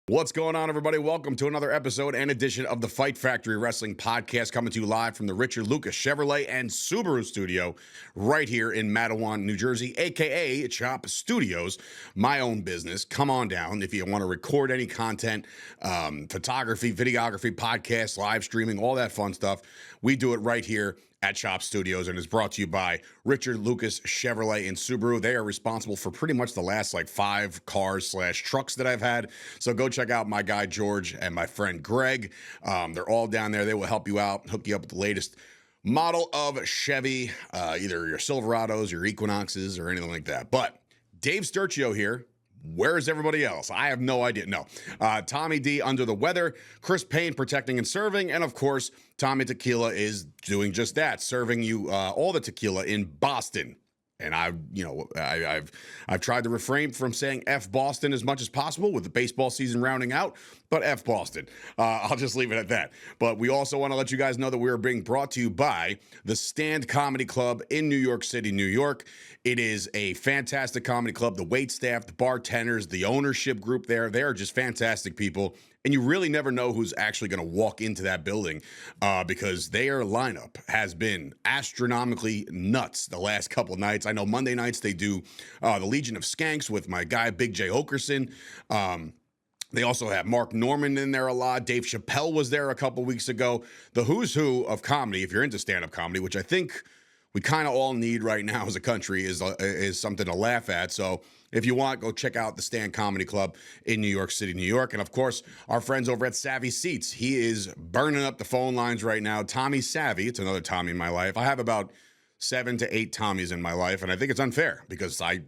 What's going on, everybody? Welcome to another episode and edition of the Fight Factory Wrestling Podcast, coming to you live from the Richard Lucas Chevrolet and Subaru studio right here in Matawan, New Jersey, aka Chop Studios, my own business. Come on down if you want to record any content, photography, videography, podcasts, live streaming, all that fun stuff. We do it right here at Chop Studios, and is brought to you by Richard Lucas Chevrolet and Subaru. They are responsible for pretty much the last 5 cars / trucks that I've had. So go check out my guy George and my friend Greg. They're all down there. They will help you out, hook you up with the latest model of Chevy, either your Silverados, your Equinoxes, or anything like that. But Dave Sturchio here. Where's everybody else? I have no idea. No. Tommy D under the weather, Chris Payne protecting and serving, and of course, Tommy Tequila is doing just that, serving you all the tequila in Boston. And I've tried to refrain from saying F Boston as much as possible with the baseball season rounding out, but F Boston. I'll just leave it at that. But we also want to let you guys know that we are being brought to you by the Stand Comedy Club in New York City, New York. It is a fantastic comedy club. The wait staff, the bartenders, the ownership group there, they are just fantastic people. And you really never know who's actually going to walk into that building because their lineup has been astronomically nuts the last couple of nights. I know Monday nights they do the Legion of Skanks with my guy, Big J. Okerson. They also have Mark Norman in there a lot. Dave Chappelle was there a couple weeks ago. The who's who of comedy, if you're into stand-up comedy, which I think we kind of all need right now as a country, is something to laugh at. So if you want, go check out the Stand Comedy Club in New York City, New York. And of course, our friends over at Savvy Seats. He is burning up the phone lines right now. Tommy Savvy, it's another Tommy in my life. I have about 7 to 8 Tommies in my life, and I think it's unfair because I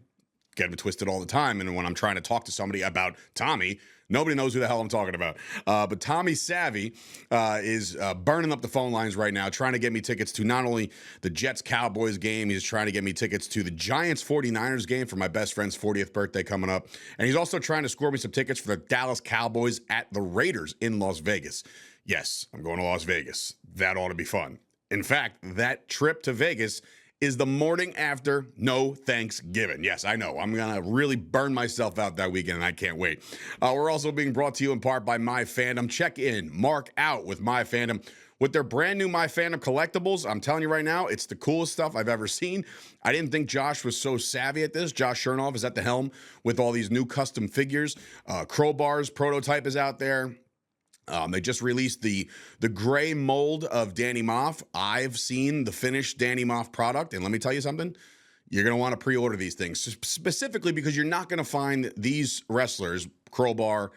get them twisted all the time. And when I'm trying to talk to somebody about Tommy, nobody knows who the hell I'm talking about. But Tommy Savvy is burning up the phone lines right now, trying to get me tickets to not only the Jets-Cowboys game, he's trying to get me tickets to the Giants-49ers game for my best friend's 40th birthday coming up. And he's also trying to score me some tickets for the Dallas Cowboys at the Raiders in Las Vegas. Yes, I'm going to Las Vegas. That ought to be fun. In fact, that trip to Vegas is the morning after No Thanksgiving. Yes, I know. I'm going to really burn myself out that weekend, and I can't wait. We're also being brought to you in part by MyFandom. Check in, mark out with MyFandom. With their brand new MyFandom collectibles, I'm telling you right now, it's the coolest stuff I've ever seen. I didn't think Josh was so savvy at this. Josh Chernoff is at the helm with all these new custom figures. Crowbar's prototype is out there. They just released the gray mold of Danny Moff. I've seen the finished Danny Moff product, and let me tell you something. You're going to want to pre-order these things, specifically because you're not going to find these wrestlers, Crowbar,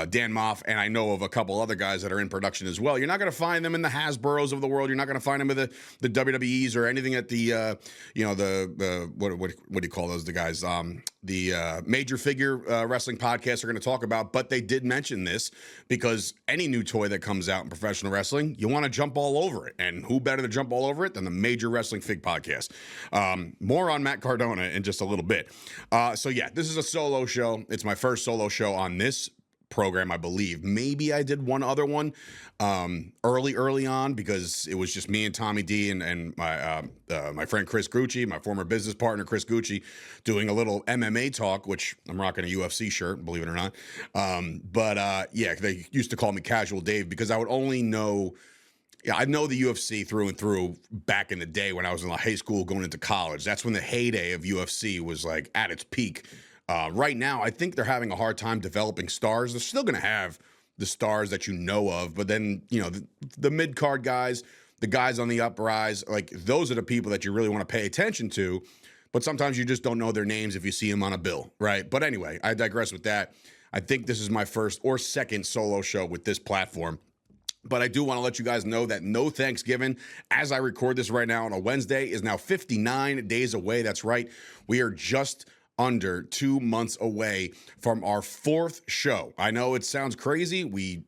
Dan Moff, and I know of a couple other guys that are in production as well. You're not going to find them in the Hasbros of the world. You're not going to find them with the WWEs or anything at the what do you call those? The guys, the major figure wrestling podcasts are going to talk about. But they did mention this because any new toy that comes out in professional wrestling, you want to jump all over it, and who better to jump all over it than the Major Wrestling Fig Podcast? More on Matt Cardona in just a little bit. So yeah, this is a solo show. It's my first solo show on this program, I believe. Maybe I did one other one early on because it was just me and Tommy D and my friend Chris Gucci, my former business partner Chris Gucci, doing a little MMA talk, which I'm rocking a UFC shirt, believe it or not. Yeah, they used to call me Casual Dave because I would only know. Yeah, I know the UFC through and through back in the day when I was in high school going into college. That's when the heyday of UFC was at its peak. Right now, I think they're having a hard time developing stars. They're still going to have the stars that you know of, but then, the mid-card guys, the guys on the uprise, those are the people that you really want to pay attention to, but sometimes you just don't know their names if you see them on a bill, right? But anyway, I digress with that. I think this is my first or second solo show with this platform. But I do want to let you guys know that No Thanksgiving, as I record this right now on a Wednesday, is now 59 days away. That's right. We are just under 2 months away from our 4th show. I know it sounds crazy. We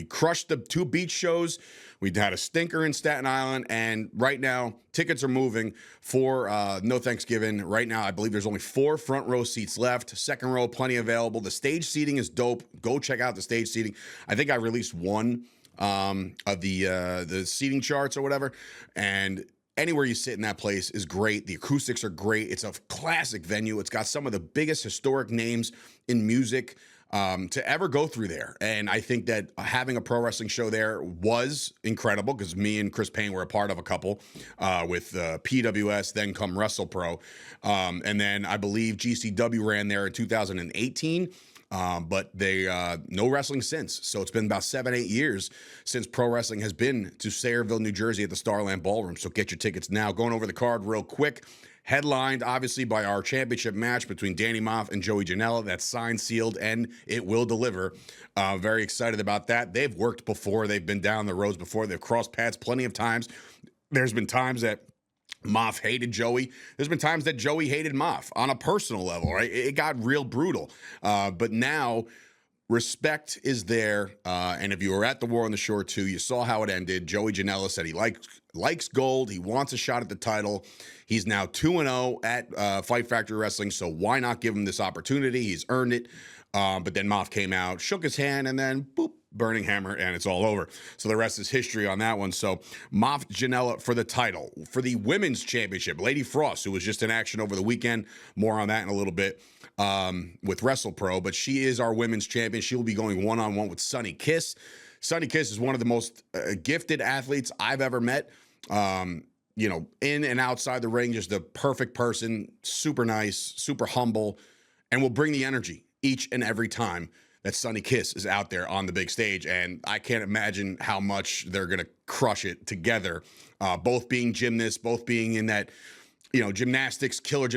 crushed the 2 beach shows. We had a stinker in Staten Island, and right now tickets are moving for No Thanksgiving. Right now, I believe there's only 4 front row seats left. Second row, plenty available. The stage seating is dope. Go check out the stage seating. I think I released one of the seating charts or whatever, and anywhere you sit in that place is great. The acoustics are great. It's a classic venue. It's got some of the biggest historic names in music to ever go through there. And I think that having a pro wrestling show there was incredible because me and Chris Payne were a part of a couple with PWS, then come WrestlePro. And then I believe GCW ran there in 2018. But they no wrestling since. So it's been about 7-8 years since pro wrestling has been to Sayreville, New Jersey at the Starland Ballroom. So get your tickets now. Going over the card real quick. Headlined, obviously, by our championship match between Danny Moff and Joey Janela. That's signed, sealed, and it will deliver. Very excited about that. They've worked before. They've been down the roads before. They've crossed paths plenty of times. There's been times that Moff hated Joey. There's been times that Joey hated Moff on a personal level, right? It got real brutal. But now respect is there. And if you were at the War on the Shore 2, you saw how it ended. Joey Janela said he likes gold. He wants a shot at the title. He's now 2-0 at Fight Factory Wrestling, so why not give him this opportunity? He's earned it. But then Moff came out, shook his hand, and then boop, burning hammer, and it's all over. So the rest is history on that one. So Moff Janela for the title. For the women's championship, Lady Frost, who was just in action over the weekend. More on that in a little bit with WrestlePro. But she is our women's champion. She will be going one-on-one with Sunny Kiss. Sunny Kiss is one of the most gifted athletes I've ever met. You know, in and outside the ring, just the perfect person, super nice, super humble, and will bring the energy each and every time that Sunny Kiss is out there on the big stage. And I can't imagine how much they're going to crush it together. Both being gymnasts, both being in that, you know, gymnastics, killer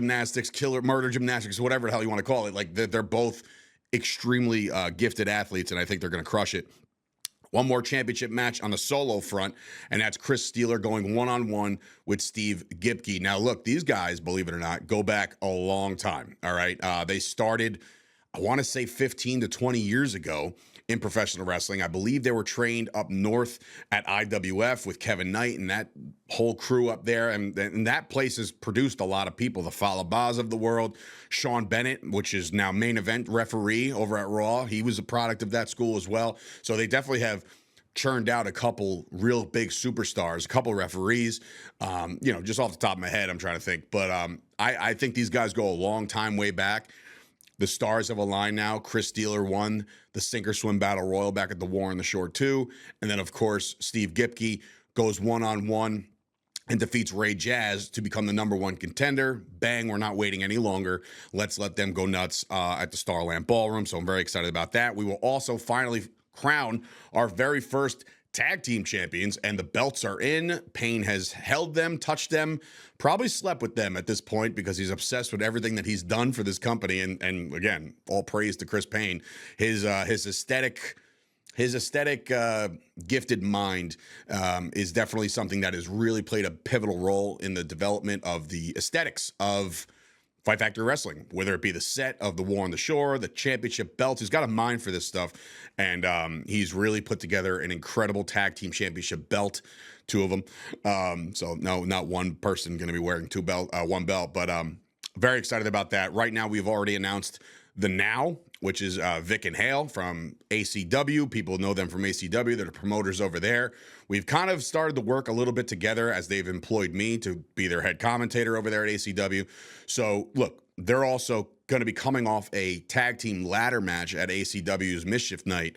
murder gymnastics, whatever the hell you want to call it. Like they're both extremely gifted athletes, and I think they're going to crush it. One more championship match on the solo front, and that's Chris Steeler going one-on-one with Steve Gipke. Now, look, these guys, believe it or not, go back a long time, all right? They started, I want to say 15 to 20 years ago in professional wrestling. I believe they were trained up north at IWF with Kevin Knight and that whole crew up there. And that place has produced a lot of people. The Falabas of the world, Sean Bennett, which is now main event referee over at Raw. He was a product of that school as well. So they definitely have churned out a couple real big superstars, a couple referees, you know, just off the top of my head, I'm trying to think. But I think these guys go a long time way back. The stars have aligned now. Chris Steeler won the Sink or Swim Battle Royal back at the War on the Shore 2. And then, of course, Steve Gipke goes one-on-one and defeats Ray Jazz to become the #1 contender. Bang, we're not waiting any longer. Let's let them go nuts at the Starland Ballroom. So I'm very excited about that. We will also finally crown our very first tag team champions, and the belts are in. Payne has held them, touched them, probably slept with them at this point because he's obsessed with everything that he's done for this company. And again, all praise to Chris Payne. His aesthetic gifted mind is definitely something that has really played a pivotal role in the development of the aesthetics of Fight Factory Wrestling, whether it be the set of the War on the Shore, the championship belts. He's got a mind for this stuff, and he's really put together an incredible tag team championship belt, 2 of them. So no, not one person going to be wearing one belt, but very excited about that. Right now, we've already announced the Now, which is Vic and Hale from ACW. People know them from ACW. They're the promoters over there. We've kind of started to work a little bit together as they've employed me to be their head commentator over there at ACW. So, look, they're also going to be coming off a tag team ladder match at ACW's Mischief Night,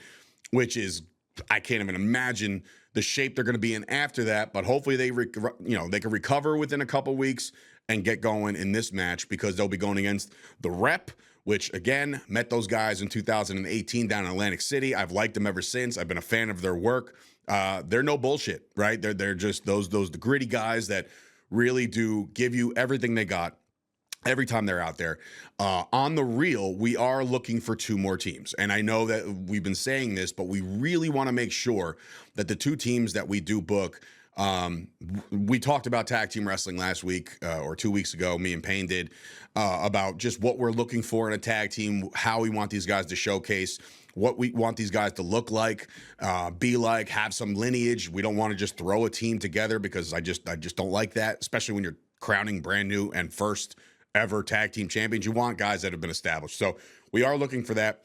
which is, I can't even imagine the shape they're going to be in after that. But hopefully they can recover within a couple weeks and get going in this match because they'll be going against the Rep, which, again, met those guys in 2018 down in Atlantic City. I've liked them ever since. I've been a fan of their work. They're no bullshit, right? They're just the gritty guys that really do give you everything they got every time they're out there. On the real, we are looking for 2 more teams. And I know that we've been saying this, but we really want to make sure that the 2 teams that we do book, we talked about tag team wrestling last week or 2 weeks ago, me and Payne did, about just what we're looking for in a tag team, how we want these guys to showcase, what we want these guys to look like, be like, have some lineage. We don't want to just throw a team together because I just don't like that, especially when you're crowning brand new and first ever tag team champions. You want guys that have been established. So we are looking for that.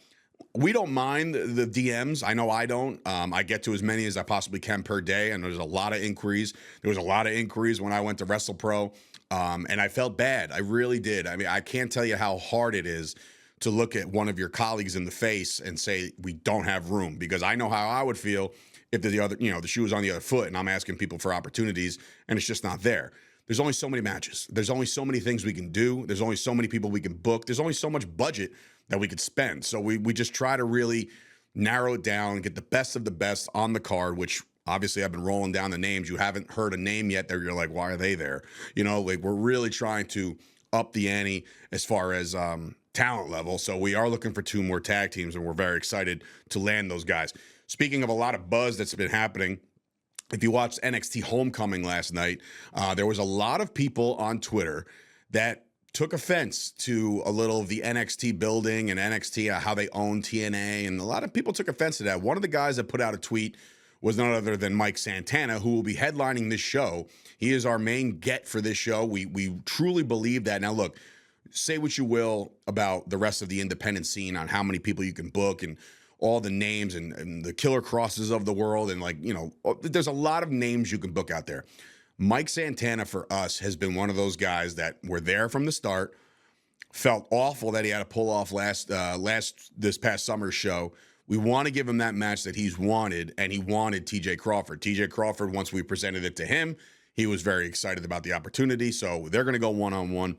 We don't mind the DMs. I know I don't. I get to as many as I possibly can per day, and there's a lot of inquiries. There was a lot of inquiries when I went to WrestlePro, and I felt bad. I really did. I mean, I can't tell you how hard it is to look at one of your colleagues in the face and say, we don't have room, because I know how I would feel if the other, the shoe was on the other foot and I'm asking people for opportunities and it's just not there. There's only so many matches. There's only so many things we can do. There's only so many people we can book. There's only so much budget that we could spend. So we just try to really narrow it down and get the best of the best on the card, which obviously I've been rolling down the names. You haven't heard a name yet that you're like, why are they there? We're really trying to up the ante as far as talent level. So we are looking for 2 more tag teams, and we're very excited to land those guys. Speaking of a lot of buzz that's been happening, if you watched NXT Homecoming last night, there was a lot of people on Twitter that took offense to a little of the NXT building and NXT, how they own TNA, and a lot of people took offense to that. One of the guys that put out a tweet was none other than Mike Santana, who will be headlining this show. He is our main get for this show. We truly believe that. Now, look, say what you will about the rest of the independent scene on how many people you can book and all the names and the Killer Crosses of the world. And there's a lot of names you can book out there. Mike Santana for us has been one of those guys that were there from the start, felt awful that he had to pull off this past summer's show. We want to give him that match that he's wanted, and he wanted TJ Crawford. TJ Crawford, once we presented it to him, he was very excited about the opportunity. So they're going to go one-on-one.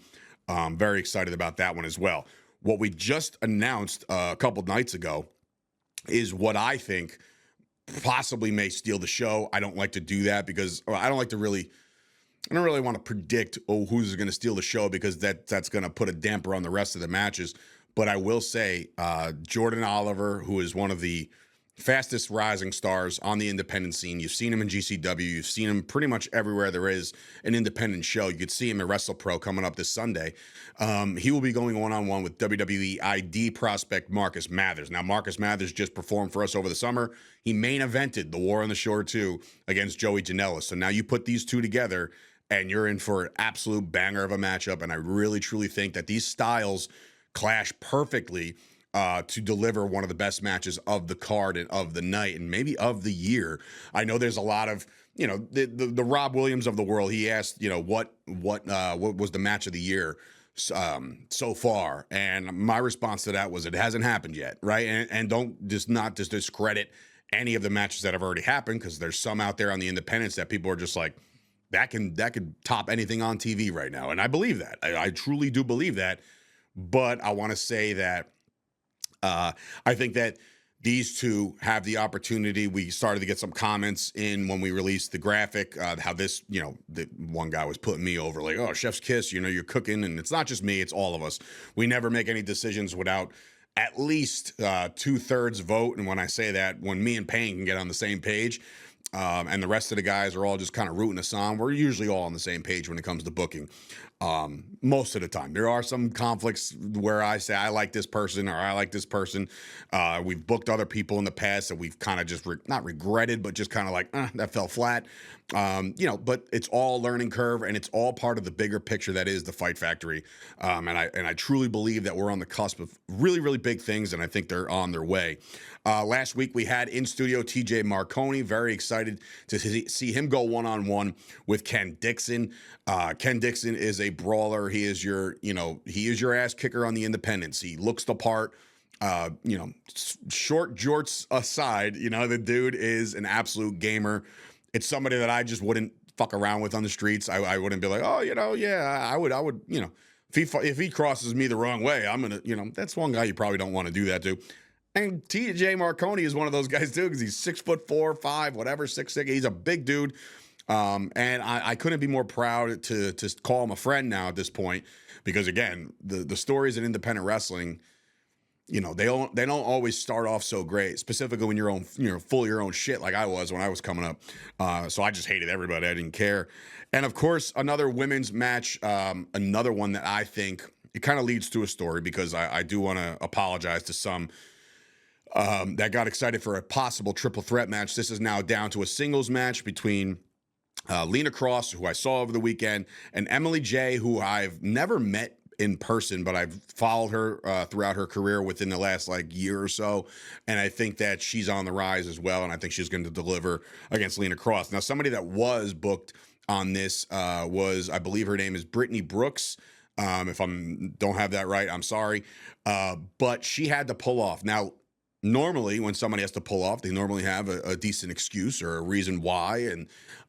Very excited about that one as well. What we just announced a couple nights ago is what I think possibly may steal the show. I don't like to do that because I don't really want to predict who's going to steal the show, because that's going to put a damper on the rest of the matches. But I will say Jordan Oliver, who is one of the fastest rising stars on the independent scene. You've seen him in GCW. You've seen him pretty much everywhere there is an independent show. You could see him at WrestlePro coming up this Sunday. He will be going one-on-one with WWE ID prospect Marcus Mathers. Now, Marcus Mathers just performed for us over the summer. He main evented the War on the Shore 2 against Joey Janela. So now you put these two together, and you're in for an absolute banger of a matchup. And I really, truly think that these styles clash perfectly to deliver one of the best matches of the card and of the night and maybe of the year. I know there's a lot of, the Rob Williams of the world. He asked, what was the match of the year so far? And my response to that was, it hasn't happened yet, right? And don't not discredit any of the matches that have already happened, because there's some out there on the independents that people are just like, that could top anything on TV right now. And I believe that. I truly do believe that. But I want to say that I think that these two have the opportunity. We started to get some comments in when we released the graphic, how this, the one guy was putting me over like, oh, chef's kiss, you're cooking. And it's not just me, it's all of us. We never make any decisions without at least 2/3 vote. And when I say that, when me and Payne can get on the same page, and the rest of the guys are all just kind of rooting us on, we're usually all on the same page when it comes to booking. Most of the time. There are some conflicts where I say I like this person or I like this person. We've booked other people in the past that we've kind of just not regretted, but just kind of like, that fell flat. But it's all learning curve, and it's all part of the bigger picture that is the Fight Factory. And I truly believe that we're on the cusp of really, really big things, and I think they're on their way. Last week we had in studio TJ Marconi. Very excited to see him go one-on-one with Ken Dixon. Ken Dixon is a brawler. He is your ass kicker on the independents. He looks the part. Short jorts aside, the dude is an absolute gamer. It's somebody that I just wouldn't fuck around with on the streets. I wouldn't be like, I would, if he crosses me the wrong way, I'm going to, that's one guy you probably don't want to do that to. And TJ Marconi is one of those guys too, because he's 6'4", 5, whatever, 6'6". He's a big dude. And I couldn't be more proud to call him a friend now at this point, because again, the stories in independent wrestling, they don't always start off so great, specifically when you're full of your own shit like I was when I was coming up. So I just hated everybody. I didn't care. And of course, another women's match, another one that I think it kind of leads to a story, because I do want to apologize to some that got excited for a possible triple threat match. This is now down to a singles match between Lena Cross, who I saw over the weekend, and Emily J, who I've never met in person, but I've followed her throughout her career within the last year or so. And I think that she's on the rise as well. And I think she's going to deliver against Lena Cross. Now, somebody that was booked on this was, I believe her name is Brittany Brooks. If I don't have that right, I'm sorry. But she had to pull off. Now, normally when somebody has to pull off, they normally have a decent excuse or a reason why.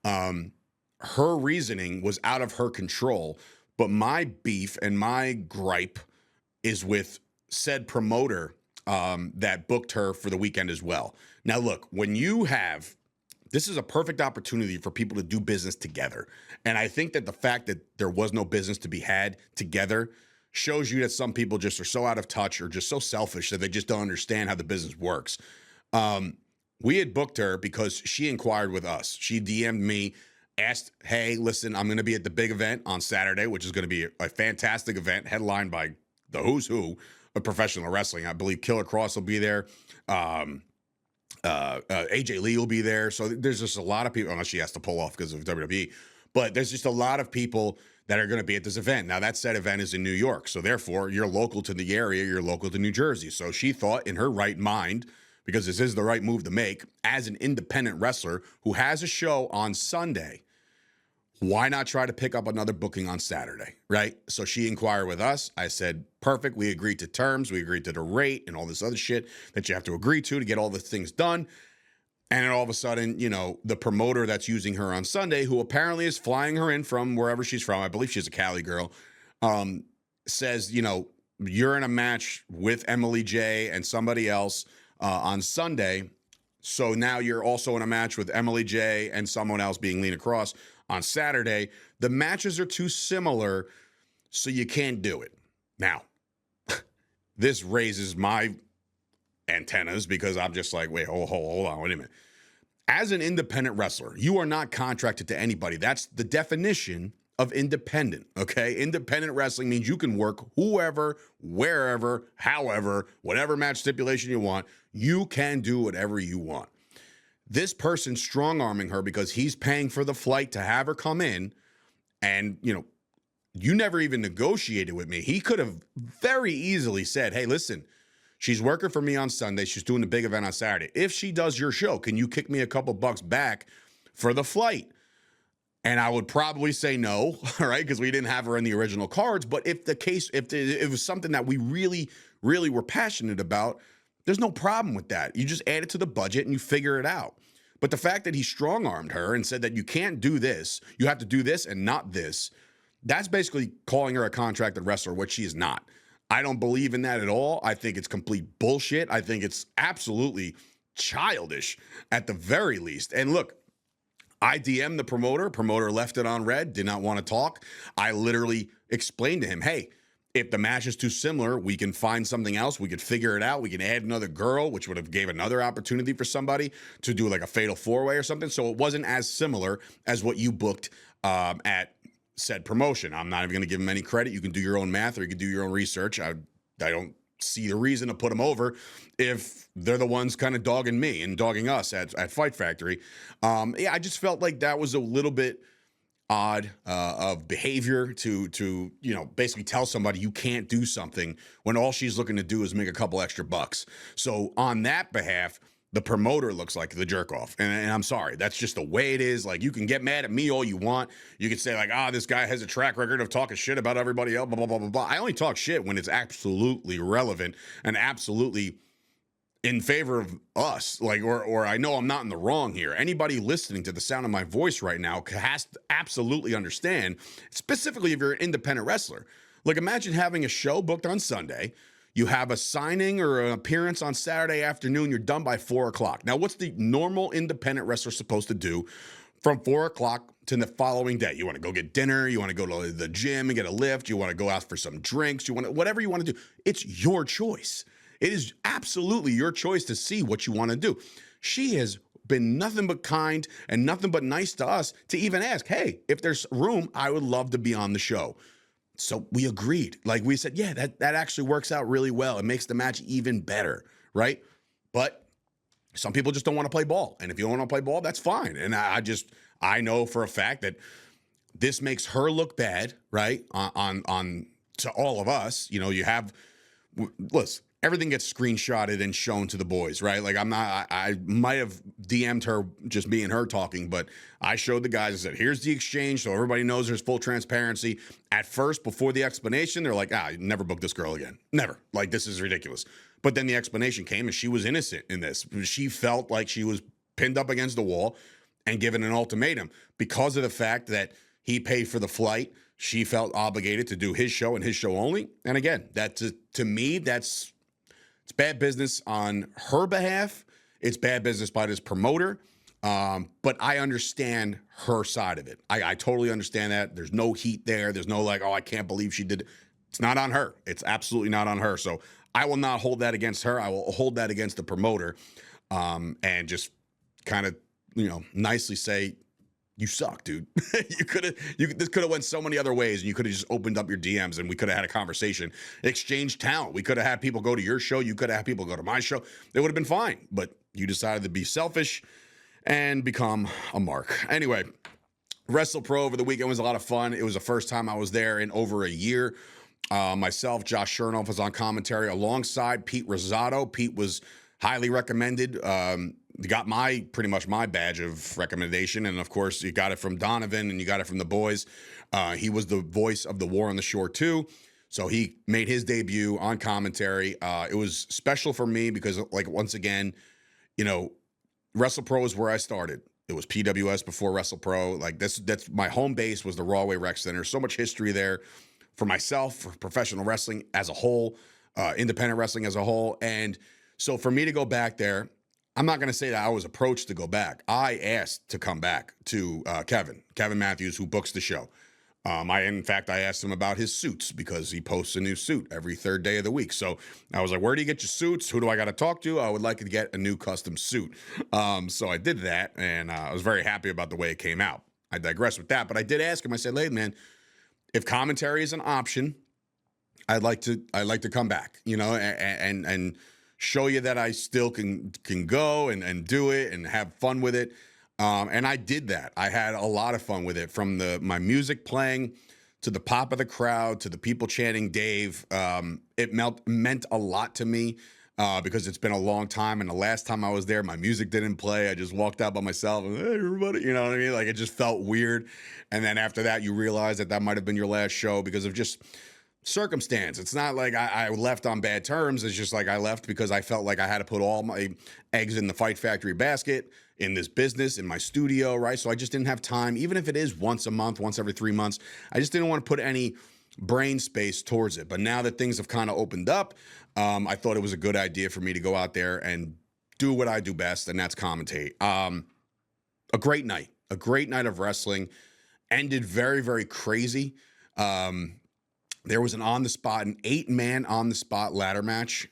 And her reasoning was out of her control. But my beef and my gripe is with said promoter that booked her for the weekend as well. Now, look, when you have, this is a perfect opportunity for people to do business together. And I think that the fact that there was no business to be had together shows you that some people just are so out of touch or just so selfish that they just don't understand how the business works. We had booked her because she inquired with us. She DM'd me, asked, hey, listen, I'm going to be at the big event on Saturday, which is going to be a fantastic event headlined by the who's who of professional wrestling. I believe Killer Cross will be there. AJ Lee will be there. So there's just a lot of people, unless she has to pull off because of WWE, but there's just a lot of people that are going to be at this event. Now, that said event is in New York. So therefore, you're local to the area. You're local to New Jersey. So she thought in her right mind, because this is the right move to make, as an independent wrestler who has a show on Sunday, why not try to pick up another booking on Saturday, right? So she inquired with us. I said, perfect. We agreed to terms. We agreed to the rate and all this other shit that you have to agree to get all the things done. And then all of a sudden, you know, the promoter that's using her on Sunday, who apparently is flying her in from wherever she's from, I believe she's a Cali girl, says, you know, you're in a match with Emily J and somebody else on Sunday. So now you're also in a match with Emily J and someone else being Lena Cross on Saturday. The matches are too similar, so you can't do it. Now, this raises my antennas because I'm just like, wait, hold on, wait a minute. As an independent wrestler, you are not contracted to anybody. That's the definition of independent, okay? Independent wrestling means you can work whoever, wherever, however, whatever match stipulation you want. You can do whatever you want. This person strong-arming her because he's paying for the flight to have her come in, and, you know, you never even negotiated with me. He could have very easily said, hey, listen, she's working for me on Sunday. She's doing the big event on Saturday. If she does your show, can you kick me a couple bucks back for the flight? And I would probably say no, all right, because we didn't have her in the original cards. But if it was something that we really, really were passionate about, there's no problem with that. You just add it to the budget and you figure it out. But the fact that he strong-armed her and said that you can't do this, you have to do this and not this, that's basically calling her a contracted wrestler, which she is not. I don't believe in that at all. I think it's complete bullshit. I think it's absolutely childish at the very least. And look, I DM'd the promoter left it on red, did not want to talk. I literally explained to him, hey, if the match is too similar, we can find something else. We could figure it out. We can add another girl, which would have gave another opportunity for somebody to do like a fatal four-way or something. So it wasn't as similar as what you booked at said promotion. I'm not even going to give them any credit. You can do your own math or you can do your own research. I don't see the reason to put them over if they're the ones kind of dogging me and dogging us at Fight Factory. Yeah, I just felt like that was a little bit odd of behavior to you know, basically tell somebody you can't do something when all she's looking to do is make a couple extra bucks. So on that behalf, the promoter looks like the jerk off. And I'm sorry, that's just the way it is. Like, you can get mad at me all you want. You can say like, this guy has a track record of talking shit about everybody else, blah, blah, blah, blah, blah. I only talk shit when it's absolutely relevant and absolutely in favor of us, like, or I know I'm not in the wrong here. Anybody listening to the sound of my voice right now has to absolutely understand, specifically if you're an independent wrestler. Like, imagine having a show booked on Sunday. You have a signing or an appearance on Saturday afternoon. You're done by 4 o'clock. Now, what's the normal independent wrestler supposed to do from 4 o'clock to the following day? You want to go get dinner. You want to go to the gym and get a lift. You want to go out for some drinks. You want to, whatever you want to do. It's your choice. It is absolutely your choice to see what you want to do. She has been nothing but kind and nothing but nice to us to even ask, hey, if there's room, I would love to be on the show. So we agreed. Like, we said, yeah, that actually works out really well. It makes the match even better, right? But some people just don't want to play ball. And if you don't want to play ball, that's fine. And I know for a fact that this makes her look bad, right? On to all of us. You know, listen, everything gets screenshotted and shown to the boys, right? Like, I might have DM'd her, just me and her talking, but I showed the guys, I said, here's the exchange, so everybody knows there's full transparency. At first, before the explanation, they're like, never book this girl again. Never. Like, this is ridiculous. But then the explanation came, and she was innocent in this. She felt like she was pinned up against the wall and given an ultimatum. Because of the fact that he paid for the flight, she felt obligated to do his show and his show only. And again, that to me, it's bad business on her behalf. It's bad business by this promoter. But I understand her side of it. I totally understand that. There's no heat there. There's no like, I can't believe she did it. It's not on her. It's absolutely not on her. So I will not hold that against her. I will hold that against the promoter, and just kind of, nicely say, you suck, dude. This could have went so many other ways, and you could have just opened up your DMs and we could have had a conversation, exchanged talent. We could have had people go to your show. You could have had people go to my show. It would have been fine, but you decided to be selfish and become a mark. Anyway, WrestlePro over the weekend was a lot of fun. It was the first time I was there in over a year. Myself, Josh Chernoff was on commentary alongside Pete Rosado. Pete was highly recommended. Got pretty much my badge of recommendation. And of course, you got it from Donovan and you got it from the boys. He was the voice of the War on the Shore too. So he made his debut on commentary. It was special for me because, like, once again, WrestlePro is where I started. It was PWS before WrestlePro. Like, that's my home base was the Rahway Rec Center. So much history there for myself, for professional wrestling as a whole, independent wrestling as a whole. And so for me to go back there, I'm not going to say that I was approached to go back. I asked to come back to Kevin Matthews, who books the show. I asked him about his suits because he posts a new suit every third day of the week. So I was like, where do you get your suits? Who do I got to talk to? I would like to get a new custom suit. So I did that, and I was very happy about the way it came out. I digress with that, but I did ask him. I said, hey, man, if commentary is an option, I'd like to come back, and show you that I still can go and do it and have fun with it. And I did that. I had a lot of fun with it, from my music playing to the pop of the crowd to the people chanting Dave. It meant a lot to me because it's been a long time. And the last time I was there, my music didn't play. I just walked out by myself and, hey, everybody, you know what I mean? Like, it just felt weird. And then after that, you realize that might have been your last show because of just circumstance. It's not like I left on bad terms. It's just like I left because I felt like I had to put all my eggs in the Fight Factory basket in this business, in my studio, right? So I just didn't have time, even if it is once a month, once every 3 months. I just didn't want to put any brain space towards it. But now that things have kind of opened up, I thought it was a good idea for me to go out there and do what I do best, and that's commentate. A great night of wrestling. Ended very, very crazy. There was an 8-man on-the-spot ladder match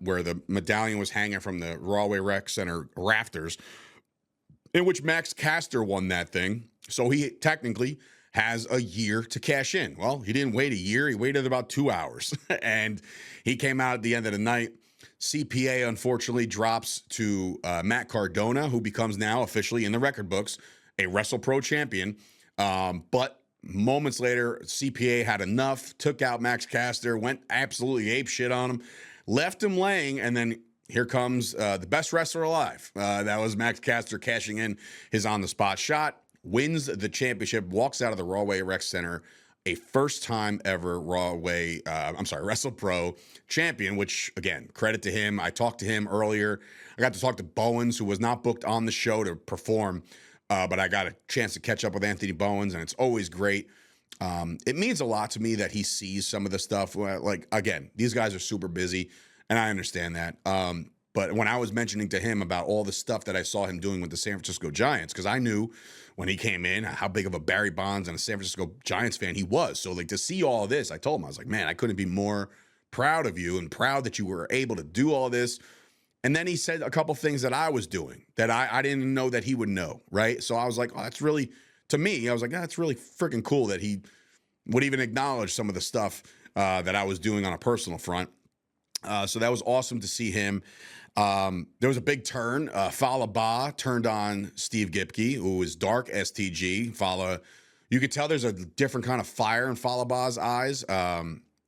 where the medallion was hanging from the Rahway Rec Center rafters, in which Max Caster won that thing. So he technically has a year to cash in. Well, he didn't wait a year. He waited about 2 hours. And he came out at the end of the night. CPA, unfortunately, drops to Matt Cardona, who becomes now officially in the record books a WrestlePro champion. But moments later, CPA had enough, took out Max Caster, went absolutely apeshit on him, left him laying, and then here comes the best wrestler alive. That was Max Caster cashing in his on-the-spot shot, wins the championship, walks out of the Rahway Rec Center, a first-time ever WrestlePro champion, which, again, credit to him. I talked to him earlier. I got to talk to Bowens, who was not booked on the show to perform, but I got a chance to catch up with Anthony Bowens, and it's always great. It means a lot to me that he sees some of the stuff. Like, again, these guys are super busy, and I understand that. But when I was mentioning to him about all the stuff that I saw him doing with the San Francisco Giants, because I knew when he came in how big of a Barry Bonds and a San Francisco Giants fan he was. So, like, to see all of this, I told him, I was like, man, I couldn't be more proud of you and proud that you were able to do all this. And then he said a couple things that I was doing that I didn't know that he would know, right? So I was like, oh, that's really, to me, I was like, that's really freaking cool that he would even acknowledge some of the stuff that I was doing on a personal front. So that was awesome to see him. There was a big turn. Fala Ba turned on Steve Gipke, who is dark STG. Fala, you could tell there's a different kind of fire in Fala Ba's eyes.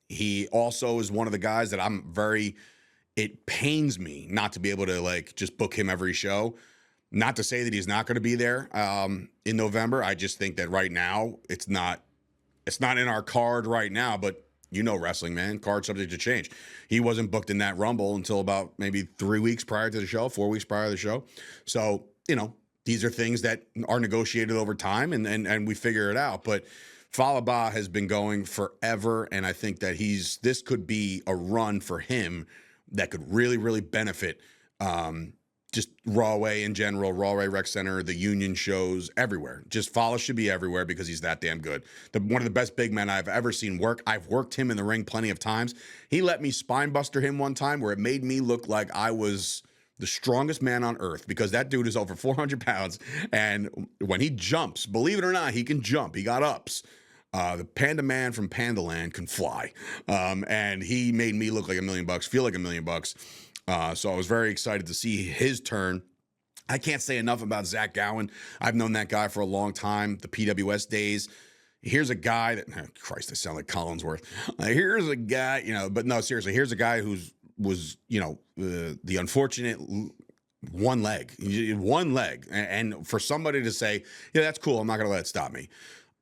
He also is one of the guys that it pains me not to be able to, like, just book him every show. Not to say that he's not going to be there in November. I just think that right now it's not in our card right now, but you know wrestling, man. Card subject to change. He wasn't booked in that Rumble until about maybe 3 weeks prior to the show, 4 weeks prior to the show. So, these are things that are negotiated over time and we figure it out. But Falaba has been going forever, and I think that this could be a run for him that could really, really benefit just Rahway in general, Rahway Rec Center, the union shows, everywhere. Just Fala should be everywhere because he's that damn good. One of the best big men I've ever seen work. I've worked him in the ring plenty of times. He let me spine buster him one time where it made me look like I was the strongest man on earth, because that dude is over 400 pounds. And when he jumps, believe it or not, he can jump. He got ups. The Panda Man from Pandaland can fly. And he made me look like $1 million, feel like $1 million. So I was very excited to see his turn. I can't say enough about Zach Gowen. I've known that guy for a long time, the PWS days. Here's a guy that, Christ, I sound like Collinsworth. Here's a guy, but no, seriously, here's a guy was the unfortunate one leg. And for somebody to say, yeah, that's cool, I'm not going to let it stop me.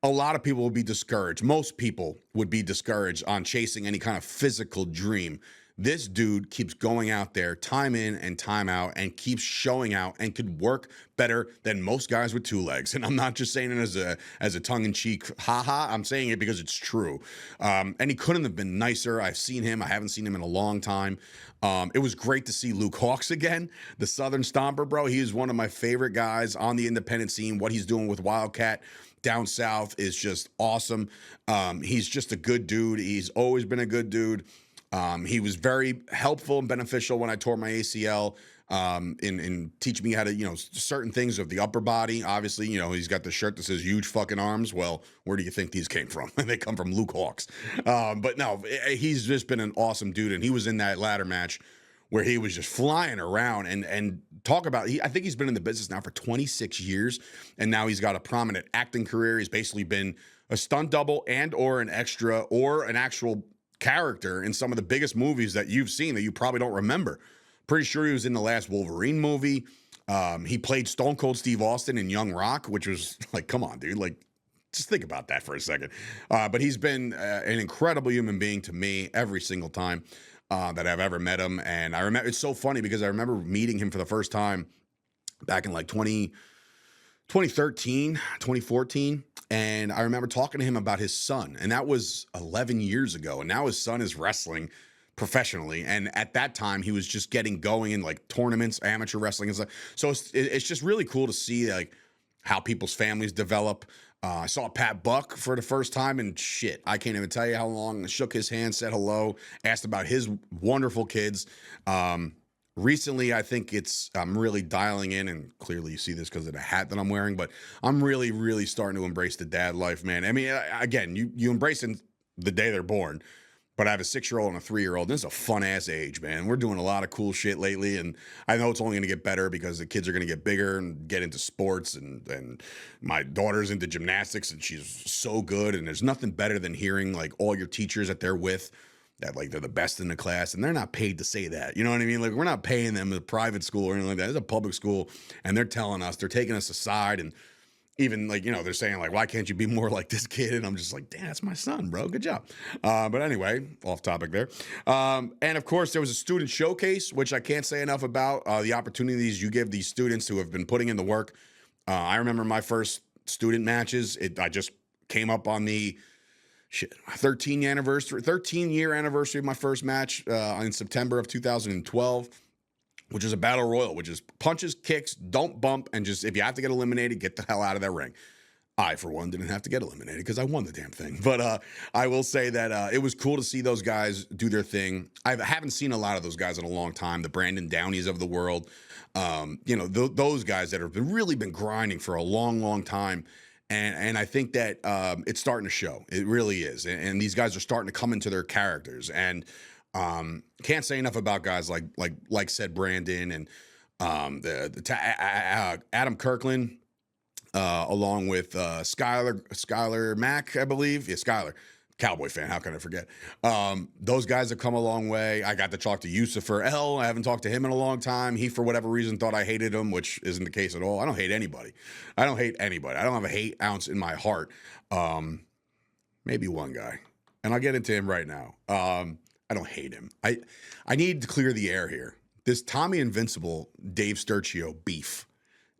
A lot of people would be discouraged. Most people would be discouraged on chasing any kind of physical dream. This dude keeps going out there time in and time out and keeps showing out and could work better than most guys with 2 legs. And I'm not just saying it as a tongue-in-cheek haha. I'm saying it because it's true. And he couldn't have been nicer. I've seen him. I haven't seen him in a long time. It was great to see Luke Hawx again, the Southern Stomper, bro. He is one of my favorite guys on the independent scene. What he's doing with Wildcat down south is just awesome. He's just a good dude. He's always been a good dude. He was very helpful and beneficial when I tore my ACL in teaching me how to, certain things of the upper body. Obviously, he's got the shirt that says huge fucking arms. Well, where do you think these came from? They come from Luke Hawx. But no, he's just been an awesome dude. And he was in that ladder match where he was just flying around and talk about, I think he's been in the business now for 26 years. And now he's got a prominent acting career. He's basically been a stunt double and or an extra or an actual character in some of the biggest movies that you've seen that you probably don't remember. Pretty sure he was in the last Wolverine movie. He played Stone Cold Steve Austin in Young Rock, which was like, come on, dude. Like, just think about that for a second. But he's been an incredible human being to me every single time that I've ever met him. And I remember, it's so funny because I remember meeting him for the first time back in like 2013, 2014. And I remember talking to him about his son, and that was 11 years ago. And now his son is wrestling professionally. And at that time, he was just getting going in like tournaments, amateur wrestling and stuff. So it's just really cool to see like how people's families develop. I saw Pat Buck for the first time, and shit, I can't even tell you how long. I shook his hand, said hello, asked about his wonderful kids. Recently, I think I'm really dialing in, and clearly you see this because of the hat that I'm wearing, but I'm really, really starting to embrace the dad life, man. I mean, again, you embrace it the day they're born, but I have a 6-year-old and a 3-year-old. This is a fun-ass age, man. We're doing a lot of cool shit lately, and I know it's only going to get better because the kids are going to get bigger and get into sports, and my daughter's into gymnastics, and she's so good, and there's nothing better than hearing, like, all your teachers that they're with that like they're the best in the class, and they're not paid to say that. You know what I mean? Like, we're not paying them at a private school or anything like that. It's a public school, and they're telling us, they're taking us aside, and even like, they're saying like, why can't you be more like this kid? And I'm just like, damn, that's my son, bro. Good job. But anyway, off topic there. And of course, there was a student showcase, which I can't say enough about, the opportunities you give these students who have been putting in the work. I remember my first student matches. I just came up on the 13-year anniversary of my first match in September of 2012, which is a battle royal, which is punches, kicks, don't bump, and just, if you have to get eliminated, get the hell out of that ring. I, for one, didn't have to get eliminated because I won the damn thing. But I will say that it was cool to see those guys do their thing. I haven't seen a lot of those guys in a long time, the Brandon Downeys of the world. Those guys that have really been grinding for a long, long time. And I think that it's starting to show. It really is. And these guys are starting to come into their characters. And can't say enough about guys like said Brandon and Adam Kirkland, along with Skylar Mack, I believe. Yeah, Skylar. Cowboy fan, how can I forget? Those guys have come a long way. I got to talk to Yusufer L. I haven't talked to him in a long time. He, for whatever reason, thought I hated him, which isn't the case at all. I don't hate anybody. I don't have a hate ounce in my heart. Maybe one guy, and I'll get into him right now. I don't hate him. I need to clear the air here. This Tommy Invincible, Dave Sturchio beef,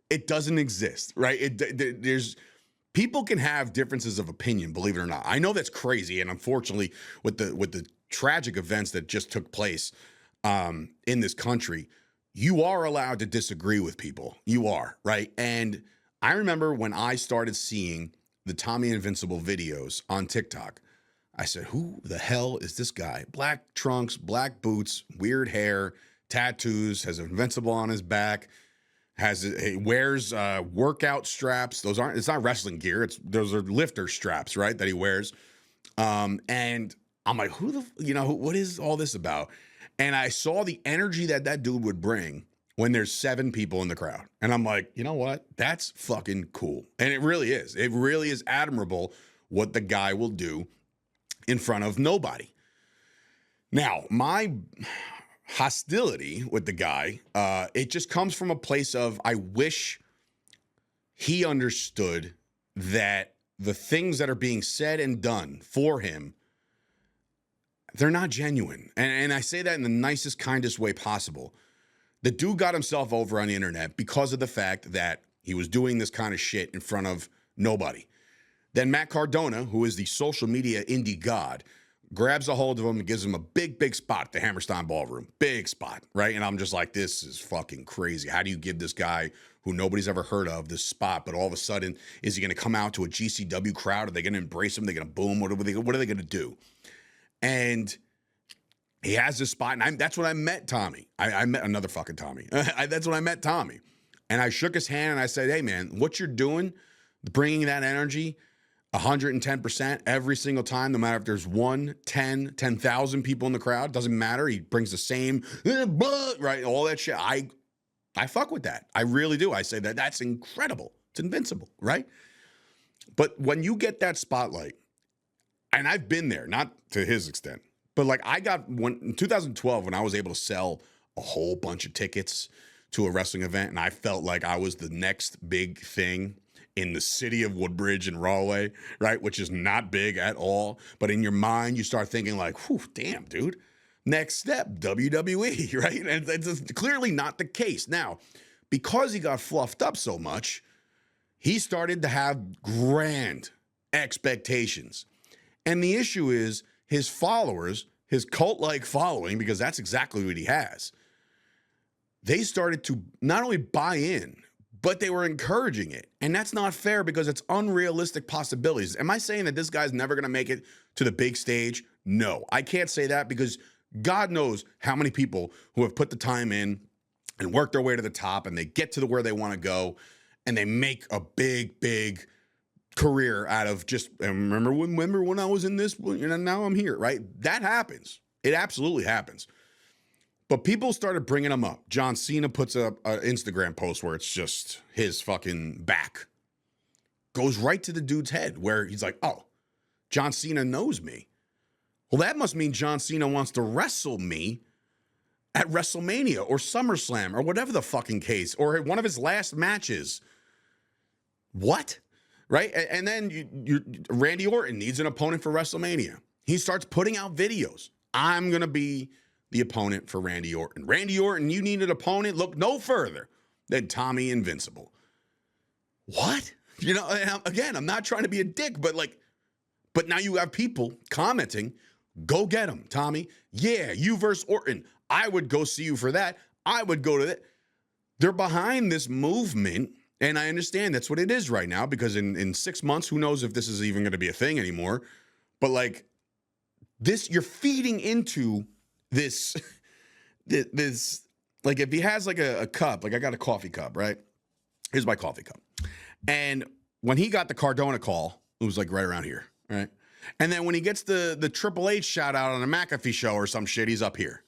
it doesn't exist, right? There's people can have differences of opinion, believe it or not. I know that's crazy, and unfortunately, with the tragic events that just took place in this country, you are allowed to disagree with people. You are, right? And I remember when I started seeing the Tommy Invincible videos on TikTok, I said, who the hell is this guy? Black trunks, black boots, weird hair, tattoos, has Invincible on his back, he wears workout straps. It's not wrestling gear. Those are lifter straps, right? That he wears. And I'm like, what is all this about? And I saw the energy that dude would bring when there's 7 people in the crowd. And I'm like, you know what? That's fucking cool. And it really is. It really is admirable what the guy will do in front of nobody. Now, my hostility with the guy, it just comes from a place of, I wish he understood that the things that are being said and done for him, they're not genuine. And I say that in the nicest, kindest way possible. The dude got himself over on the internet because of the fact that he was doing this kind of shit in front of nobody. Then Matt Cardona, who is the social media indie god, grabs a hold of him and gives him a big, big spot at the Hammerstein Ballroom. Big spot, right? And I'm just like, this is fucking crazy. How do you give this guy who nobody's ever heard of this spot, but all of a sudden, is he going to come out to a GCW crowd? Are they going to embrace him? Are they going to boom? What are they going to do? And he has this spot, and that's when I met Tommy. I met another fucking Tommy. That's when I met Tommy. And I shook his hand, and I said, hey, man, what you're doing, bringing that energy, 110% every single time, no matter if there's 1, 10, 10,000 people in the crowd, doesn't matter. He brings the same, right, all that shit. I fuck with that. I really do. I say that's incredible. It's invincible, right? But when you get that spotlight, and I've been there, not to his extent, but like in 2012, when I was able to sell a whole bunch of tickets to a wrestling event, and I felt like I was the next big thing in the city of Woodbridge and Rahway, right? Which is not big at all. But in your mind, you start thinking like, whew, damn, dude. Next step, WWE, right? And it's clearly not the case. Now, because he got fluffed up so much, he started to have grand expectations. And the issue is his followers, his cult-like following, because that's exactly what he has, they started to not only buy in, but they were encouraging it. And that's not fair because it's unrealistic possibilities. Am I saying that this guy's never going to make it to the big stage? No, I can't say that because God knows how many people who have put the time in and worked their way to the top and they get to where they want to go and they make a big, big career out of just, remember when I was in this, now I'm here, right? That happens. It absolutely happens. But people started bringing him up. John Cena puts up an Instagram post where it's just his fucking back. Goes right to the dude's head where he's like, oh, John Cena knows me. Well, that must mean John Cena wants to wrestle me at WrestleMania or SummerSlam or whatever the fucking case, or one of his last matches. What? Right? And then Randy Orton needs an opponent for WrestleMania. He starts putting out videos. I'm going to be the opponent for Randy Orton. Randy Orton, you need an opponent? Look no further than Tommy Invincible. What? Again, I'm not trying to be a dick, but now you have people commenting, go get him, Tommy. Yeah, you versus Orton. I would go see you for that. I would go to that. They're behind this movement, and I understand that's what it is right now because in 6 months, who knows if this is even going to be a thing anymore. But you're feeding into this, like if he has like a cup, like I got a coffee cup, right? Here's my coffee cup. And when he got the Cardona call, it was like right around here, right? And then when he gets the Triple H shout out on a McAfee show or some shit, he's up here.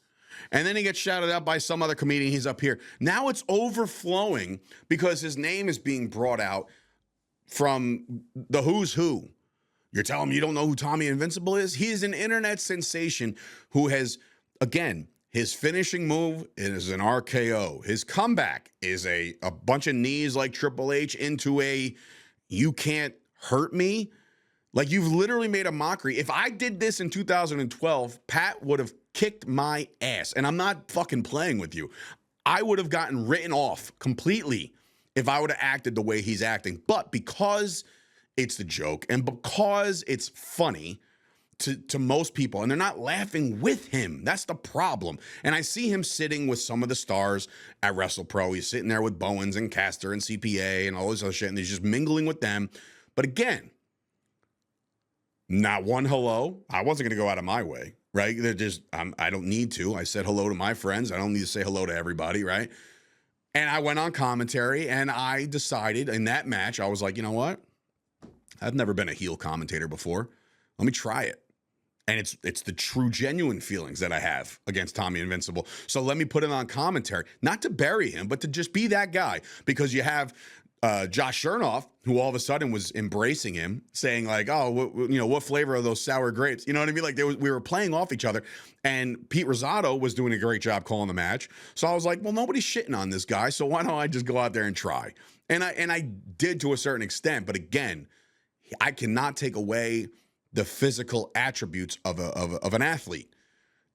And then he gets shouted out by some other comedian, he's up here. Now it's overflowing because his name is being brought out from the who's who. You're telling me you don't know who Tommy Invincible is? He is an internet sensation who has, again, his finishing move is an RKO. His comeback is a bunch of knees like Triple H into a you can't hurt me. Like, you've literally made a mockery. If I did this in 2012, Pat would have kicked my ass. And I'm not fucking playing with you. I would have gotten written off completely if I would have acted the way he's acting. But because it's the joke and because it's funny to most people, and they're not laughing with him, that's the problem. And I see him sitting with some of the stars at WrestlePro. He's sitting there with Bowens and Castor and CPA and all this other shit, and he's just mingling with them. But again, not one hello. I wasn't going to go out of my way, right? They're just, I don't need to. I said hello to my friends. I don't need to say hello to everybody, right? And I went on commentary, and I decided in that match, I was like, you know what? I've never been a heel commentator before. Let me try it. And it's the true, genuine feelings that I have against Tommy Invincible. So let me put it on commentary, not to bury him, but to just be that guy. Because you have Josh Chernoff, who all of a sudden was embracing him, saying like, "Oh, what flavor are those sour grapes?" You know what I mean? Like we were playing off each other. And Pete Rosado was doing a great job calling the match. So I was like, well, nobody's shitting on this guy, so why don't I just go out there and try? And I did to a certain extent, but again, I cannot take away the physical attributes of an athlete.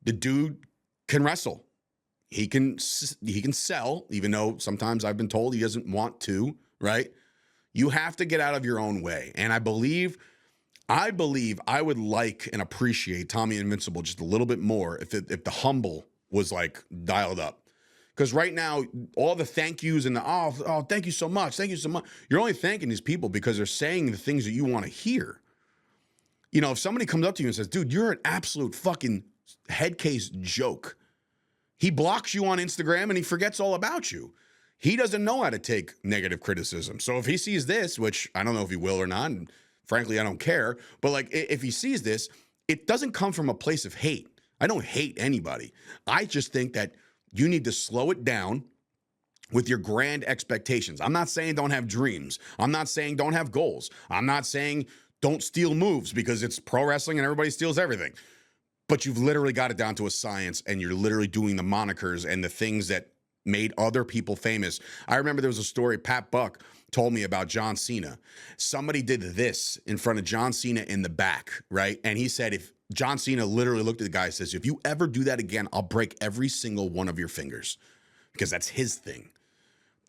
The dude can wrestle. He can sell, even though sometimes I've been told he doesn't want to, right? You have to get out of your own way. And I believe I would like and appreciate Tommy Invincible just a little bit more if the humble was like dialed up. Because right now, all the thank yous and the, oh, thank you so much. Thank you so much. You're only thanking these people because they're saying the things that you want to hear. You know, if somebody comes up to you and says, dude, you're an absolute fucking head case joke. He blocks you on Instagram and he forgets all about you. He doesn't know how to take negative criticism. So if he sees this, which I don't know if he will or not, and frankly, I don't care. But like, if he sees this, it doesn't come from a place of hate. I don't hate anybody. I just think that you need to slow it down with your grand expectations. I'm not saying don't have dreams. I'm not saying don't have goals. I'm not saying don't steal moves because it's pro wrestling and everybody steals everything. But you've literally got it down to a science, and you're literally doing the monikers and the things that made other people famous. I remember there was a story Pat Buck told me about John Cena. Somebody did this in front of John Cena in the back, right? And he said, if John Cena literally looked at the guy and says, if you ever do that again, I'll break every single one of your fingers, because that's his thing.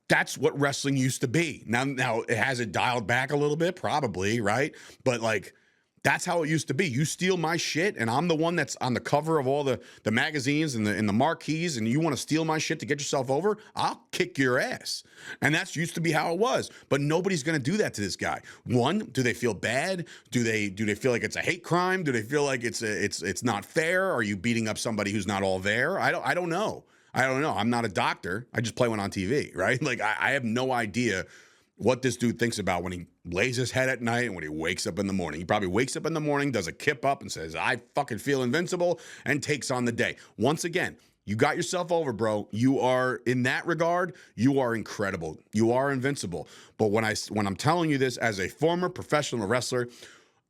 That's what wrestling used to be. Now it has it dialed back a little bit, probably, right? But like, that's how it used to be. You steal my shit, and I'm the one that's on the cover of all the magazines and the marquees, and you want to steal my shit to get yourself over, I'll kick your ass. And that's used to be how it was. But nobody's going to do that to this guy. One, do they feel bad? Do they feel like it's a hate crime? Do they feel like it's not fair? Are you beating up somebody who's not all there? I don't know. I'm not a doctor. I just play one on TV, right? Like, I have no idea what this dude thinks about when he lays his head at night and when he wakes up in the morning. He probably wakes up in the morning, does a kip up and says, I fucking feel invincible, and takes on the day. Once again, you got yourself over, bro. You are, in that regard, you are incredible. You are invincible. But when I'm telling you this as a former professional wrestler,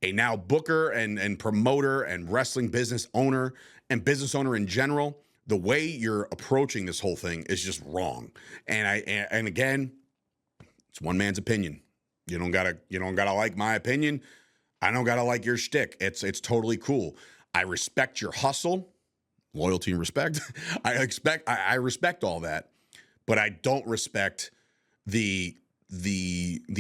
a now booker and promoter and wrestling business owner and business owner in general, the way you're approaching this whole thing is just wrong. And again, it's one man's opinion. You don't gotta like my opinion. I don't gotta like your shtick. It's totally cool. I respect your hustle, loyalty and respect. I respect all that, but I don't respect the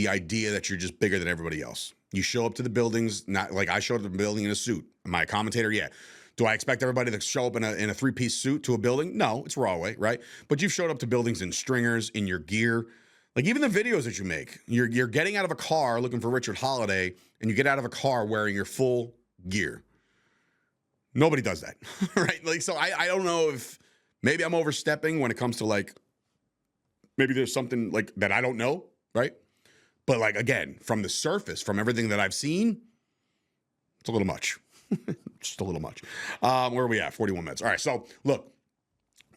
idea that you're just bigger than everybody else. You show up to the buildings, not like I showed up to the building in a suit. Am I a commentator? Yeah. Do I expect everybody to show up in a three-piece suit to a building? No, it's Rahway, right? But you've showed up to buildings in stringers, in your gear. Like, even the videos that you make, you're getting out of a car looking for Richard Holiday, and you get out of a car wearing your full gear. Nobody does that, right? Like, so I don't know if maybe I'm overstepping when it comes to, like, maybe there's something like that I don't know, right? But like, again, from the surface, from everything that I've seen, it's a little much. Just a little much. Where are we at? 41 minutes. All right, so look.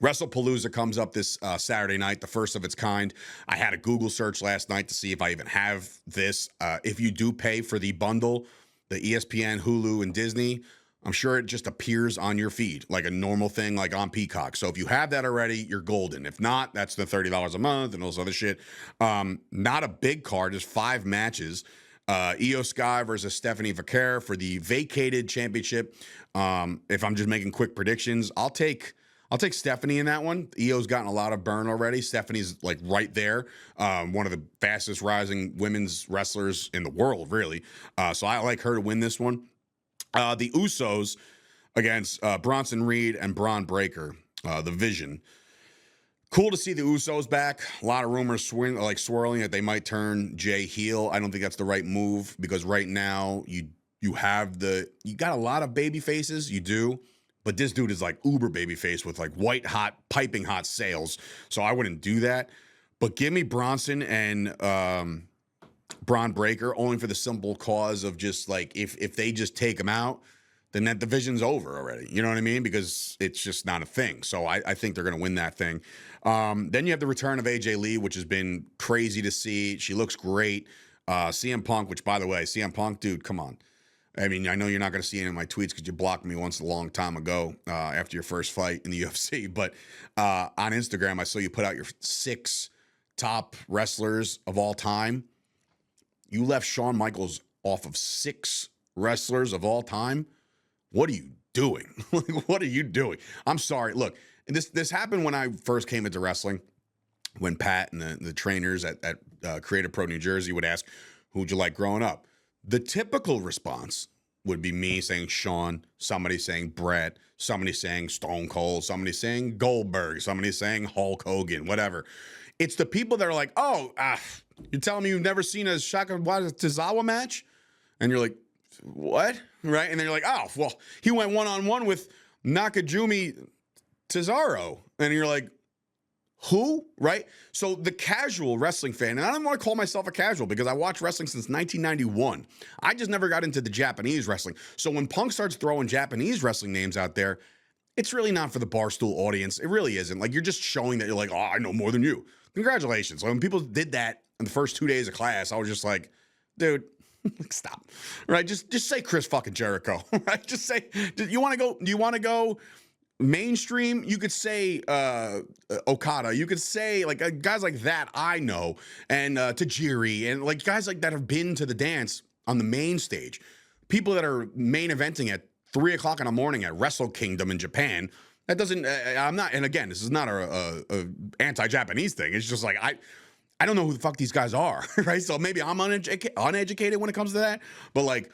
WrestlePalooza comes up this Saturday night, the first of its kind. I had a Google search last night to see if I even have this. If you do pay for the bundle, the ESPN, Hulu, and Disney, I'm sure it just appears on your feed like a normal thing, like on Peacock. So if you have that already, you're golden. If not, that's the $30 a month and all this other shit. Not a big card, just 5 matches. Io Sky versus Stephanie Vaquer for the vacated championship. If I'm just making quick predictions, I'll take Stephanie in that one. Io's gotten a lot of burn already. Stephanie's like right there. One of the fastest rising women's wrestlers in the world, really. So I like her to win this one. The Usos against Bronson Reed and Braun Breaker, the Vision. Cool to see the Usos back. A lot of rumors swirling that they might turn Jay heel. I don't think that's the right move because right now you got a lot of baby faces. You do. But this dude is like uber babyface with like white hot, piping hot sales. So I wouldn't do that. But give me Bronson and Braun Breaker only for the simple cause of just like if they just take him out, then that division's over already. You know what I mean? Because it's just not a thing. So I think they're going to win that thing. Then you have the return of AJ Lee, which has been crazy to see. She looks great. CM Punk, which by the way, CM Punk, dude, come on. I mean, I know you're not going to see any of my tweets because you blocked me once a long time ago after your first fight in the UFC. But on Instagram, I saw you put out your 6 top wrestlers of all time. You left Shawn Michaels off of 6 wrestlers of all time. What are you doing? What are you doing? I'm sorry. Look, this happened when I first came into wrestling, when Pat and the trainers at Creative Pro New Jersey would ask, who'd you like growing up? The typical response would be me saying Shawn, somebody saying Bret, somebody saying Stone Cold, somebody saying Goldberg, somebody saying Hulk Hogan, whatever. It's the people that are like, you're telling me you've never seen a Shaka Tozawa match? And you're like, what? Right? And then you're like, oh, well, he went one-on-one with Nakajumi Cesaro. And you're like, who? Right? So the casual wrestling fan, and I don't want to call myself a casual because I watched wrestling since 1991. I just never got into the Japanese wrestling. So when Punk starts throwing Japanese wrestling names out there, it's really not for the Barstool audience. It really isn't. Like, you're just showing that you're like, I know more than you. Congratulations. When people did that in the first 2 days of class, I was just like, dude, stop. Right? Just say Chris fucking Jericho. Right? Just say, do you want to go mainstream? You could say Okada. You could say like guys like that I know, and Tajiri, and like guys like that have been to the dance on the main stage. People that are main eventing at 3 o'clock in the morning at Wrestle Kingdom in Japan. That doesn't. I'm not. And again, this is not a anti-Japanese thing. It's just like I don't know who the fuck these guys are. Right. So maybe I'm uneducated when it comes to that. But like,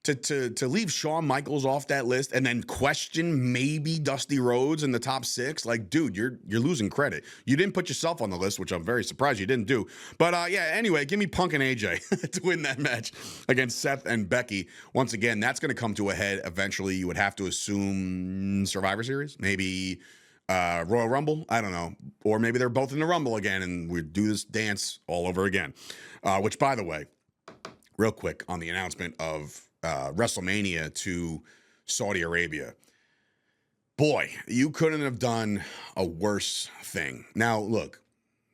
to leave Shawn Michaels off that list and then question maybe Dusty Rhodes in the top 6, like, dude, you're losing credit. You didn't put yourself on the list, which I'm very surprised you didn't do. But yeah, anyway, give me Punk and AJ to win that match against Seth and Becky. Once again, that's going to come to a head eventually. You would have to assume Survivor Series, maybe Royal Rumble. I don't know. Or maybe they're both in the Rumble again and we do this dance all over again. Which, by the way, real quick on the announcement of WrestleMania to Saudi Arabia. Boy, you couldn't have done a worse thing. Now, look,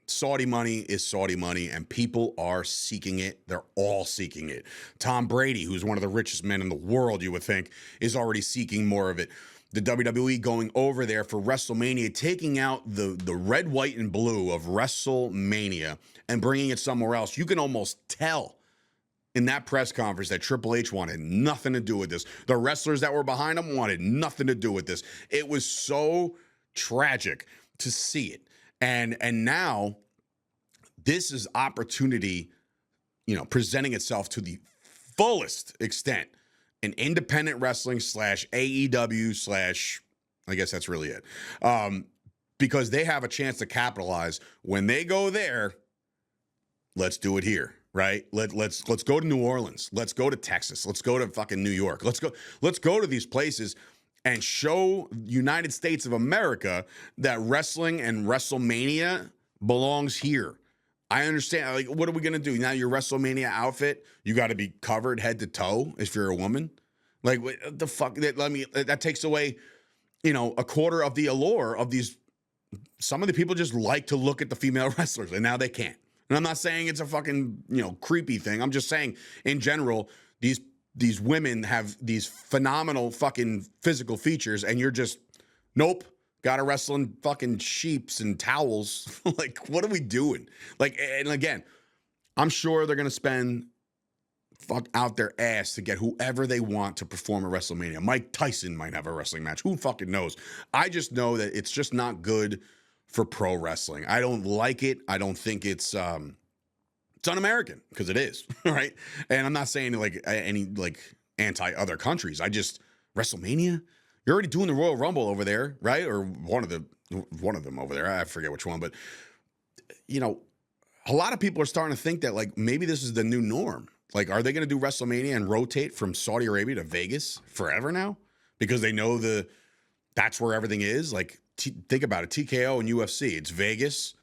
Saudi money is Saudi money, and people are seeking it. They're all seeking it. Tom Brady, who's one of the richest men in the world, you would think, is already seeking more of it. The WWE going over there for WrestleMania, taking out the red, white, and blue of WrestleMania and bringing it somewhere else. You can almost tell in that press conference that Triple H wanted nothing to do with this. The wrestlers that were behind him wanted nothing to do with this. It was so tragic to see it. And now this is opportunity, presenting itself to the fullest extent in independent wrestling / AEW / I guess that's really it. Because they have a chance to capitalize. When they go there, let's do it here. Right? Let's go to New Orleans. Let's go to Texas. Let's go to fucking New York. Let's go to these places and show United States of America that wrestling and WrestleMania belongs here. I understand. Like, what are we gonna do now? Your WrestleMania outfit, you got to be covered head to toe if you're a woman. Like, what the fuck? That takes away, a quarter of the allure of these. Some of the people just like to look at the female wrestlers, and now they can't. And I'm not saying it's a fucking, creepy thing. I'm just saying, in general, these these women have these phenomenal fucking physical features, and you're just, nope, gotta wrestle in fucking sheeps and towels. Like, what are we doing? Like, and again, I'm sure they're gonna spend fuck out their ass to get whoever they want to perform at WrestleMania. Mike Tyson might have a wrestling match. Who fucking knows? I just know that it's just not good for pro wrestling. I don't like it. I don't think it's un-American, because it is, right? And I'm not saying like any like anti other countries. I just, WrestleMania, you're already doing the Royal Rumble over there, right? Or one of them over there. I forget which one, but you know, a lot of people are starting to think that like maybe this is the new norm. Like, are they going to do WrestleMania and rotate from Saudi Arabia to Vegas forever now? Because they know that's where everything is. Like, think about it. TKO and UFC, it's Vegas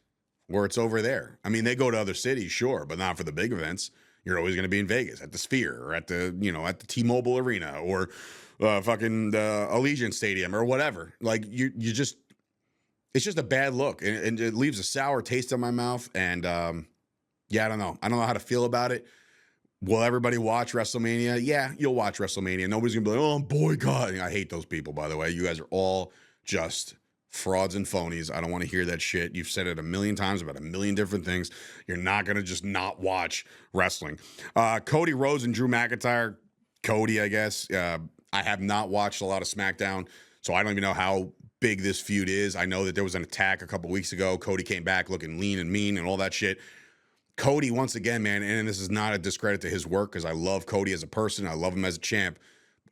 or it's over there. I mean, they go to other cities, sure, but not for the big events. You're always going to be in Vegas at the Sphere or at the T-Mobile Arena or fucking Allegiant Stadium or whatever. Like, you just, it's just a bad look, and it leaves a sour taste in my mouth. And yeah, I don't know how to feel about it. Will everybody watch WrestleMania? Yeah, you'll watch WrestleMania. Nobody's going to be like, oh, I'm boycotting. I hate those people, by the way. You guys are all just frauds and phonies. I don't want to hear that shit. You've said it a million times about a million different things. You're not going to just not watch wrestling. Cody Rhodes and Drew McIntyre. Cody, I guess. I have not watched a lot of SmackDown, so I don't even know how big this feud is. I know that there was an attack a couple weeks ago. Cody came back looking lean and mean and all that shit. Cody, once again, man, and this is not a discredit to his work, because I love Cody as a person. I love him as a champ.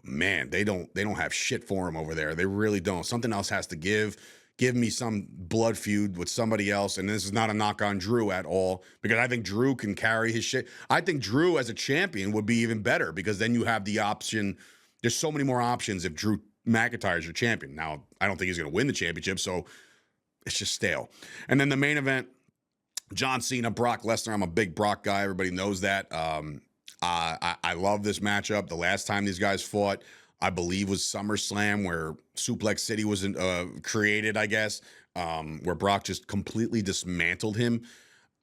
Man, they don't have shit for him over there. They really don't. Something else has to give. Give me some blood feud with somebody else. And this is not a knock on Drew at all, because I think Drew can carry his shit. I think Drew as a champion would be even better, because then you have the option. There's so many more options if Drew McIntyre is your champion. Now, I don't think he's going to win the championship, so it's just stale. And then the main event, John Cena, Brock Lesnar. I'm a big Brock guy. Everybody knows that. I love this matchup. The last time these guys fought, I believe, was SummerSlam, where Suplex City was created, I guess, where Brock just completely dismantled him.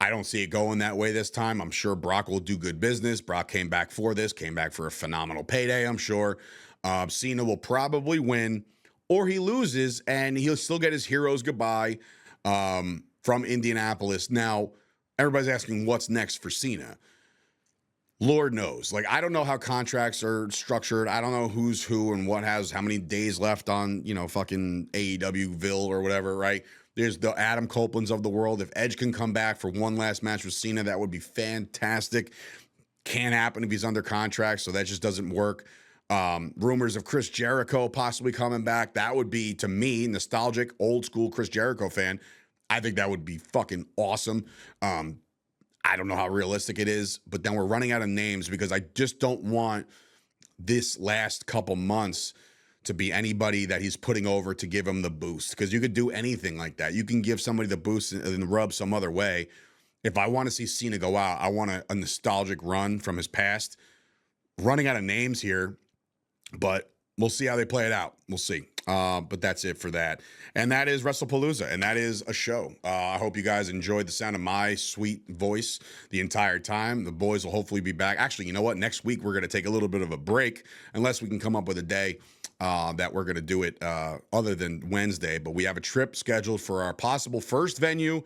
I don't see it going that way this time. I'm sure Brock will do good business. Brock came back for this, came back for a phenomenal payday, I'm sure. Cena will probably win, or he loses, and he'll still get his hero's goodbye from Indianapolis. Now, everybody's asking what's next for Cena. Lord knows. Like, I don't know how contracts are structured. I don't know who's who and what has how many days left on, fucking AEW-ville or whatever, right? There's the Adam Copelands of the world. If Edge can come back for one last match with Cena, that would be fantastic. Can't happen if he's under contract, so that just doesn't work. Rumors of Chris Jericho possibly coming back. That would be, to me, nostalgic, old school Chris Jericho fan. I think that would be fucking awesome. I don't know how realistic it is, but then we're running out of names, because I just don't want this last couple months to be anybody that he's putting over to give him the boost, because you could do anything like that. You can give somebody the boost and rub some other way. If I want to see Cena go out, I want a nostalgic run from his past. Running out of names here, but we'll see how they play it out. We'll see. But that's it for that. And that is WrestlePalooza, and that is a show. I hope you guys enjoyed the sound of my sweet voice the entire time. The boys will hopefully be back. Actually, you know what? Next week, we're going to take a little bit of a break, unless we can come up with a day that we're going to do it other than Wednesday. But we have a trip scheduled for our possible first venue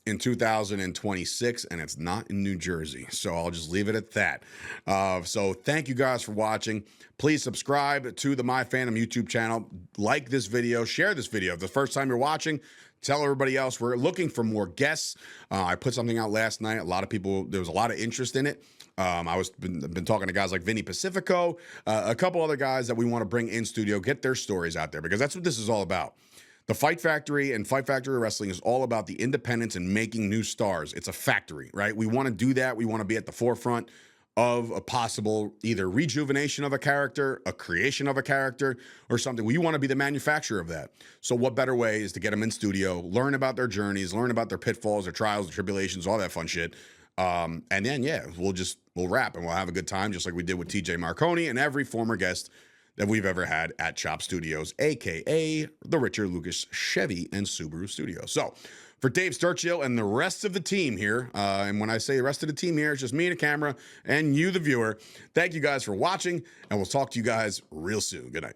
in 2026, and it's not in New Jersey. So I'll just leave it at that. So thank you guys for watching. Please subscribe to the MyFandom YouTube channel. Like this video, share this video. If the first time you're watching, tell everybody else. We're looking for more guests. I put something out last night. A lot of people, there was a lot of interest in it. Been talking to guys like Vinny Pacifico, a couple other guys that we want to bring in studio, get their stories out there, because that's what this is all about. The Fight Factory and Fight Factory Wrestling is all about the independence and making new stars. It's a factory, right? We want to do that. We want to be at the forefront of a possible either rejuvenation of a character, a creation of a character, or something. We want to be the manufacturer of that. So what better way is to get them in studio, learn about their journeys, learn about their pitfalls, their trials, their tribulations, all that fun shit. And then, yeah, we'll wrap and we'll have a good time, just like we did with TJ Marconi and every former guest that we've ever had at Chop Studios, aka the Richard Lucas Chevy and Subaru Studio. So for Dave Sturchio and the rest of the team here, and when I say the rest of the team here, it's just me and a camera and you, the viewer. Thank you guys for watching, and we'll talk to you guys real soon. Good night.